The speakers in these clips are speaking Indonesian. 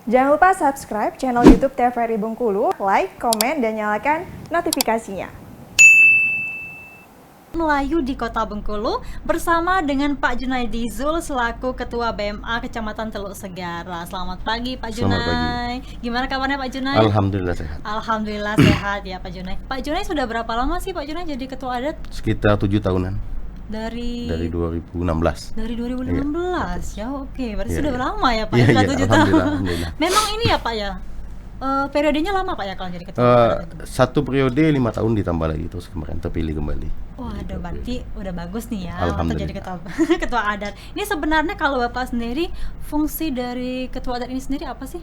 Jangan lupa subscribe channel YouTube TVRI Bengkulu, like, komen, dan nyalakan notifikasinya. Melayu di Kota Bengkulu bersama dengan Pak Junaidi Zul selaku Ketua BMA Kecamatan Teluk Segara. Selamat pagi Pak Junai. Selamat pagi. Gimana kabarnya Pak Junai? Alhamdulillah sehat. Alhamdulillah sehat ya Pak Junai. Pak Junai sudah berapa lama sih Pak Junai jadi Ketua Adat? Sekitar 7 tahunan. Dari 2016. Dari 2016 ya, oke. Berarti Iya, sudah iya. lama ya Pak, Iya, sudah iya, 7 tahun. alhamdulillah. Memang ini ya Pak ya, periodenya lama Pak ya kalau jadi Ketua Adat itu? Satu periode 5 tahun ditambah lagi terus kemarin terpilih kembali. Wah, ada berarti udah bagus nih ya untuk Alhamdulillah. jadi ketua adat. Ini sebenarnya kalau Bapak sendiri fungsi dari ketua adat ini sendiri apa sih?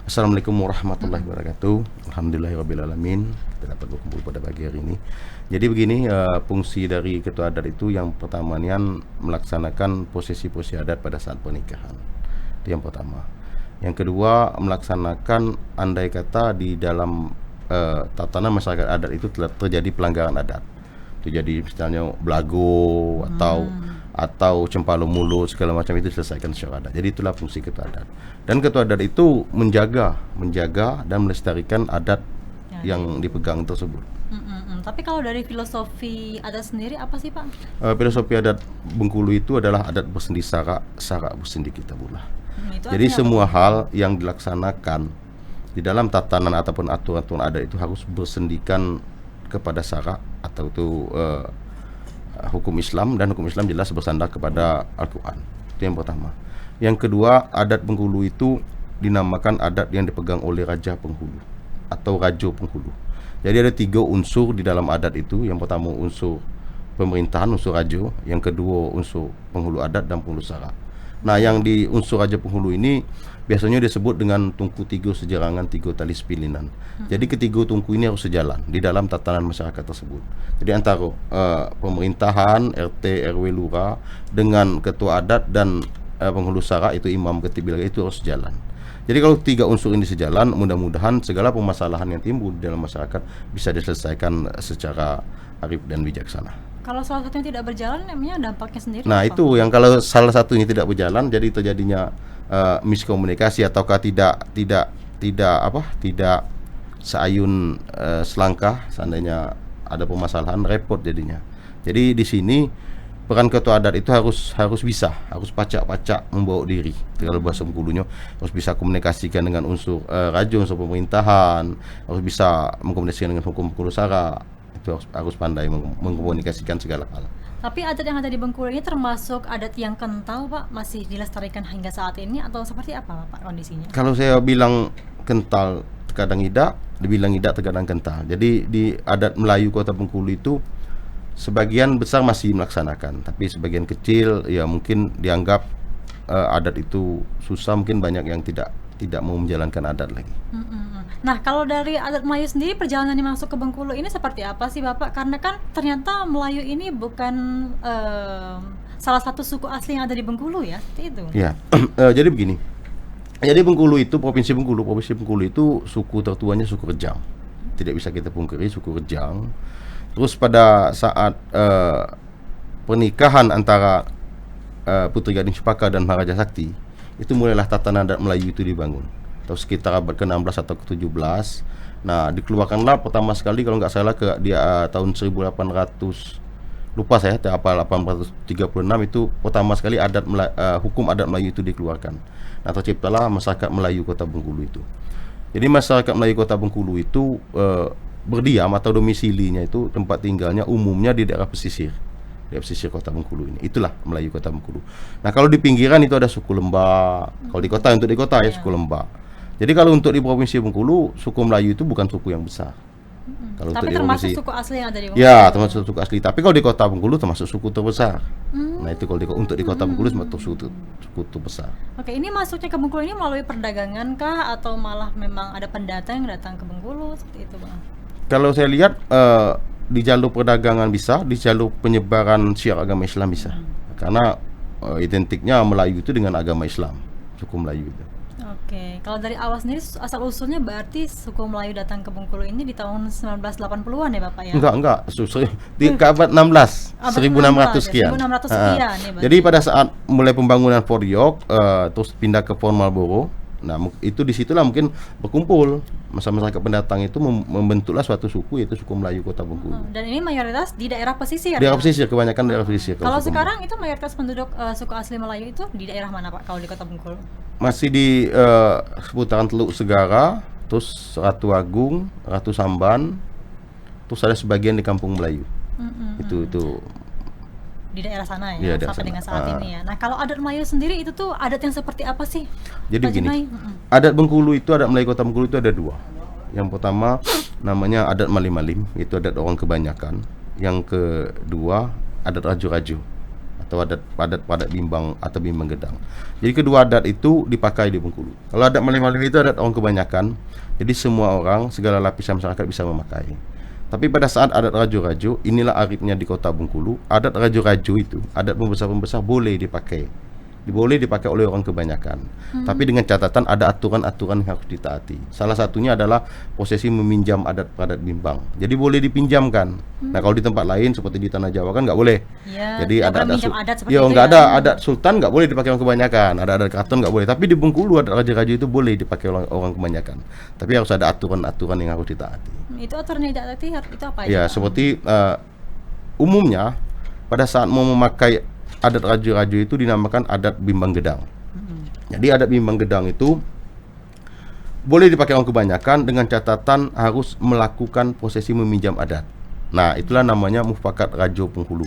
Assalamualaikum warahmatullahi wabarakatuh. Alhamdulillahirabbil alamin. Kita dapat berkumpul pada pagi hari ini. Jadi begini, fungsi dari ketua adat itu yang pertama melaksanakan posisi-posisi adat pada saat pernikahan. Itu yang pertama. Yang kedua, melaksanakan andai kata di dalam tatanan masyarakat adat itu telah terjadi pelanggaran adat. Itu jadi misalnya belago atau cempalo mulut segala macam itu diselesaikan secara adat. Jadi itulah fungsi ketua adat. Dan ketua adat itu menjaga dan melestarikan adat yang dipegang tersebut. Tapi kalau dari filosofi adat sendiri apa sih Pak? Filosofi adat Bengkulu itu adalah adat bersendi syarak bersendi kita pula. Itu Jadi artinya semua apa? hal yang dilaksanakan di dalam tatanan ataupun aturan-aturan adat itu harus bersendikan kepada syarak atau itu hukum Islam, dan hukum Islam jelas bersandar kepada Al-Quran. Itu yang pertama. Yang kedua, adat Bengkulu itu dinamakan adat yang dipegang oleh Raja Penghulu atau Rajo Penghulu. Jadi ada 3 unsur di dalam adat itu. Yang pertama unsur pemerintahan, unsur rajo. Yang kedua unsur penghulu adat dan penghulu syarak. Nah, yang di unsur Raja Penghulu ini biasanya disebut dengan tungku 3 sejarangan 3 tali sepilinan. Jadi ketiga tungku ini harus sejalan di dalam tatanan masyarakat tersebut. Jadi antara pemerintahan, RT, RW, lurah dengan ketua adat dan penghulu syarak itu imam khatib wilayah itu harus sejalan. Jadi kalau 3 unsur ini sejalan, mudah-mudahan segala permasalahan yang timbul di dalam masyarakat bisa diselesaikan secara arif dan bijaksana. Kalau salah satunya tidak berjalan, namanya dampaknya sendiri Nah, apa? itu yang kalau salah satunya tidak berjalan, jadi terjadinya miskomunikasi ataukah tidak seayun selangkah, seandainya ada permasalahan repot jadinya. Jadi di sini peran ketua adat itu harus pacak-pacak membawa diri. Kalau bahasa Bengkulunya harus bisa komunikasikan dengan unsur raja, unsur pemerintahan, harus bisa mengkomunikasikan dengan hukum Bengkulu syarak. Itu harus pandai mengkomunikasikan segala hal. Tapi adat yang ada di Bengkulu ini termasuk adat yang kental Pak, masih dilestarikan hingga saat ini atau seperti apa Pak kondisinya? Kalau saya bilang kental terkadang tidak, dibilang tidak terkadang kental. Jadi di adat Melayu Kota Bengkulu itu sebagian besar masih melaksanakan, tapi sebagian kecil ya mungkin dianggap adat itu susah, mungkin banyak yang tidak mau menjalankan adat lagi. Nah, kalau dari adat Melayu sendiri perjalanannya masuk ke Bengkulu ini seperti apa sih Bapak? Karena kan ternyata Melayu ini bukan salah satu suku asli yang ada di Bengkulu ya, seperti itu. Ya, jadi begini. Jadi Bengkulu itu provinsi Bengkulu itu suku tertuanya suku Rejang. Tidak bisa kita pungkiri suku Rejang. Terus pada saat pernikahan antara Putri Gading Cepaka dan Maharaja Sakti, itu mulailah tatanan adat Melayu itu dibangun. Atau sekitar abad ke-16 atau ke-17. Nah, dikeluarkanlah pertama sekali kalau nggak salah tahun 1800, lupa saya, apa 836 itu pertama sekali hukum adat Melayu itu dikeluarkan. Nah, terciptalah masyarakat Melayu Kota Bengkulu itu. Jadi masyarakat Melayu Kota Bengkulu itu berdiam atau domisilinya itu tempat tinggalnya umumnya di daerah pesisir. Di pesisir Kota Bengkulu ini. Itulah Melayu Kota Bengkulu. Nah, kalau di pinggiran itu ada suku Lembah. Kalau di kota, untuk di kota ya suku Lembah. Jadi kalau untuk di Provinsi Bengkulu, suku Melayu itu bukan suku yang besar. Kalau Tapi untuk termasuk di suku asli yang ada di Bengkulu. ya, termasuk suku asli. Tapi kalau di Kota Bengkulu termasuk suku terbesar. Nah, itu kalau untuk di Kota Bengkulu termasuk suku terbesar. Oke, ini masuknya ke Bengkulu ini melalui perdagangan kah atau malah memang ada pendatang yang datang ke Bengkulu seperti itu, Bang? Kalau saya lihat di jalur perdagangan bisa, di jalur penyebaran syiar agama Islam bisa. Karena identiknya Melayu itu dengan agama Islam, suku Melayu itu. Oke, kalau dari awal sendiri asal usulnya berarti suku Melayu datang ke Bengkulu ini di tahun 1980-an ya Bapak ya? Enggak, di abad 16, 1600 sekian. 1600 sekian ya, Jadi pada saat mulai pembangunan Fort York, terus pindah ke Fort Marlborough, Nah, itu disitulah mungkin berkumpul masyarakat pendatang itu membentuklah suatu suku, yaitu suku Melayu Kota Bengkulu. Dan ini mayoritas di daerah pesisir. Daerah ya? pesisir, kebanyakan daerah pesisir. Kalau suku sekarang itu mayoritas penduduk suku asli Melayu itu di daerah mana Pak? Kalau di Kota Bengkulu? masih di seputaran Teluk Segara, terus Ratu Agung, Ratu Samban, terus ada sebagian di Kampung Melayu. Itu Di daerah sana Iya, ya, daerah sampai sana. dengan saat ini ya. Nah, kalau adat Melayu sendiri itu tuh adat yang seperti apa sih? Jadi Pak begini, Junai? adat Bengkulu itu, adat Melayu Kota Bengkulu itu ada dua. Yang pertama namanya adat Malim-Malim, itu adat orang kebanyakan. Yang kedua adat Rajo-Rajo atau adat Bimbang atau Bimbang Gedang. Jadi kedua adat itu dipakai di Bengkulu. Kalau adat Malim-Malim itu adat orang kebanyakan, jadi semua orang, segala lapisan masyarakat bisa memakai. Tapi pada saat adat Rajo-Rajo, inilah aritnya di Kota Bengkulu. Adat Rajo-Rajo itu, adat pembesar-pembesar boleh dipakai oleh orang kebanyakan. Tapi dengan catatan ada aturan-aturan yang harus ditaati. Salah satunya adalah posesi meminjam adat Bimbang. Jadi boleh dipinjamkan. Nah, kalau di tempat lain seperti di Tanah Jawa kan nggak boleh. Ya, Jadi tidak ada boleh minjam adat seperti ya, itu nggak ya. ada adat sultan nggak boleh dipakai orang kebanyakan. Ada adat keraton nggak boleh. Tapi di Bengkulu adat Rajo-Rajo itu boleh dipakai orang kebanyakan. Tapi harus ada aturan-aturan yang harus ditaati. Itu aturan yang ditaati itu apa aja? Ya, Pak? seperti umumnya pada saat mau memakai adat Rajo-Rajo itu dinamakan adat Bimbang Gedang. Jadi adat Bimbang Gedang itu boleh dipakai orang kebanyakan dengan catatan harus melakukan prosesi meminjam adat. Nah, itulah namanya Mufakat Rajo Bengkulu.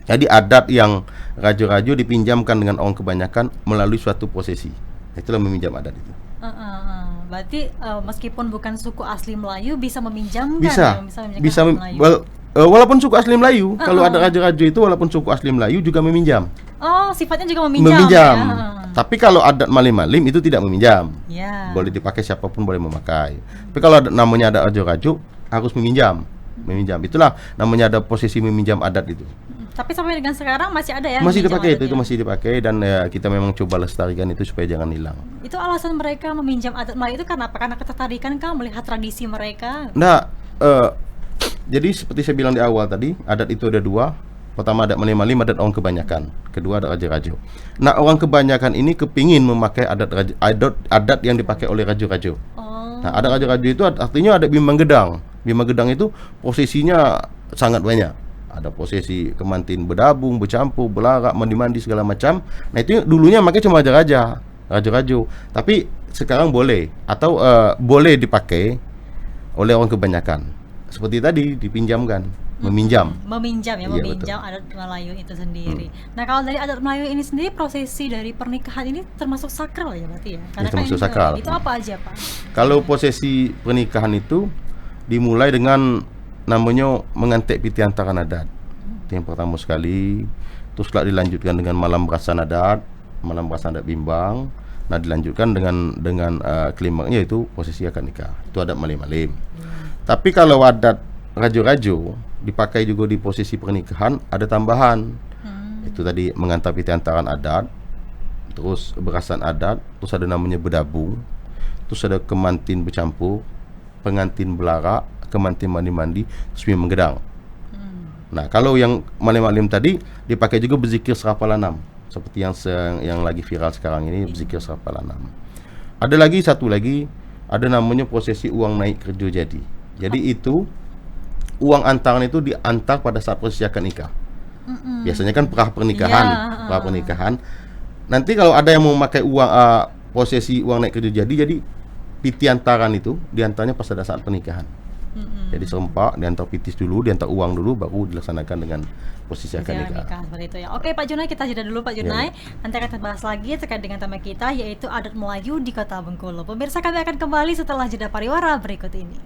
Jadi adat yang Rajo-Rajo dipinjamkan dengan orang kebanyakan melalui suatu prosesi. Itulah meminjam adat itu. Berarti meskipun bukan suku asli Melayu bisa meminjamkan Bisa, ya? bisa Melayu. walaupun suku asli Melayu, kalau ada Rajo-Rajo itu walaupun suku asli Melayu juga meminjam. Oh, sifatnya juga meminjam. Meminjam. Ya? Tapi kalau adat Malim-Malim itu tidak meminjam. Ya. Boleh dipakai, siapapun boleh memakai. Tapi kalau namanya ada Rajo-Rajo harus meminjam. Itulah namanya ada posisi meminjam adat itu. Tapi sampai dengan sekarang masih ada ya? Masih meminjam dipakai adatnya? itu masih dipakai, dan kita memang coba lestarikan itu supaya jangan hilang. Itu alasan mereka meminjam adat Melayu itu karena apa? Karena ketertarikan kah melihat tradisi mereka? Nah, jadi seperti saya bilang di awal tadi, adat itu ada dua. Pertama adat Malim-Malim, adat orang kebanyakan. Kedua adat Rajo-Rajo. Nah, orang kebanyakan ini kepingin memakai adat yang dipakai oleh Rajo-Rajo. Nah, adat Rajo-Rajo itu artinya adat Bimbang Gedang. Bimbang Gedang itu posisinya sangat banyak. Ada posesi kemantin berdabung, bercampur, belarak, mandi-mandi segala macam. Nah, itu dulunya makanya cuma Rajo-Rajo. Tapi sekarang boleh atau boleh dipakai oleh orang kebanyakan. Seperti tadi dipinjamkan, meminjam. Meminjam ya, Iya, meminjam adat Melayu itu sendiri. Nah, kalau dari adat Melayu ini sendiri, prosesi dari pernikahan ini termasuk sakral ya berarti ya? Karena termasuk kan sakral. itu apa aja Pak? Kalau prosesi pernikahan itu dimulai dengan namanya mengantek piti antaran adat. Itu yang pertama sekali. Terus dilanjutkan dengan malam berasan adat Bimbang. Nah, dilanjutkan dengan klimaksnya yaitu prosesi akad nikah. Itu adat Malim-Malim. Tapi kalau adat Rajo-Rajo dipakai juga di posisi pernikahan, ada tambahan. Itu tadi mengantar piti antaran adat, terus berasan adat, terus ada namanya berdabung, terus ada kemantin bercampur, pengantin belarak, kemantin mandi-mandi, terus Bimbang Gedang. Nah, kalau yang Malim-Malim tadi dipakai juga berzikir serapalanam, seperti yang lagi viral sekarang ini, berzikir serapalanam. Ada lagi satu lagi, ada namanya prosesi uang naik kerja jadi. Jadi itu uang antaran itu diantar pada saat prosesi akad nikah. Biasanya kan pra pernikahan. Nanti kalau ada yang mau memakai uang prosesi uang naik kerja jadi piti antaran itu diantaranya pas ada saat pernikahan. Jadi serempak, diantar pitis dulu, diantar uang dulu, baru dilaksanakan dengan posisi akad nikah. Seperti itu ya. Oke Pak Junai, kita jeda dulu Pak Junai. Nanti akan kita bahas lagi terkait dengan tema kita, yaitu adat Melayu di Kota Bengkulu. Pemirsa, kami akan kembali setelah jeda pariwara berikut ini.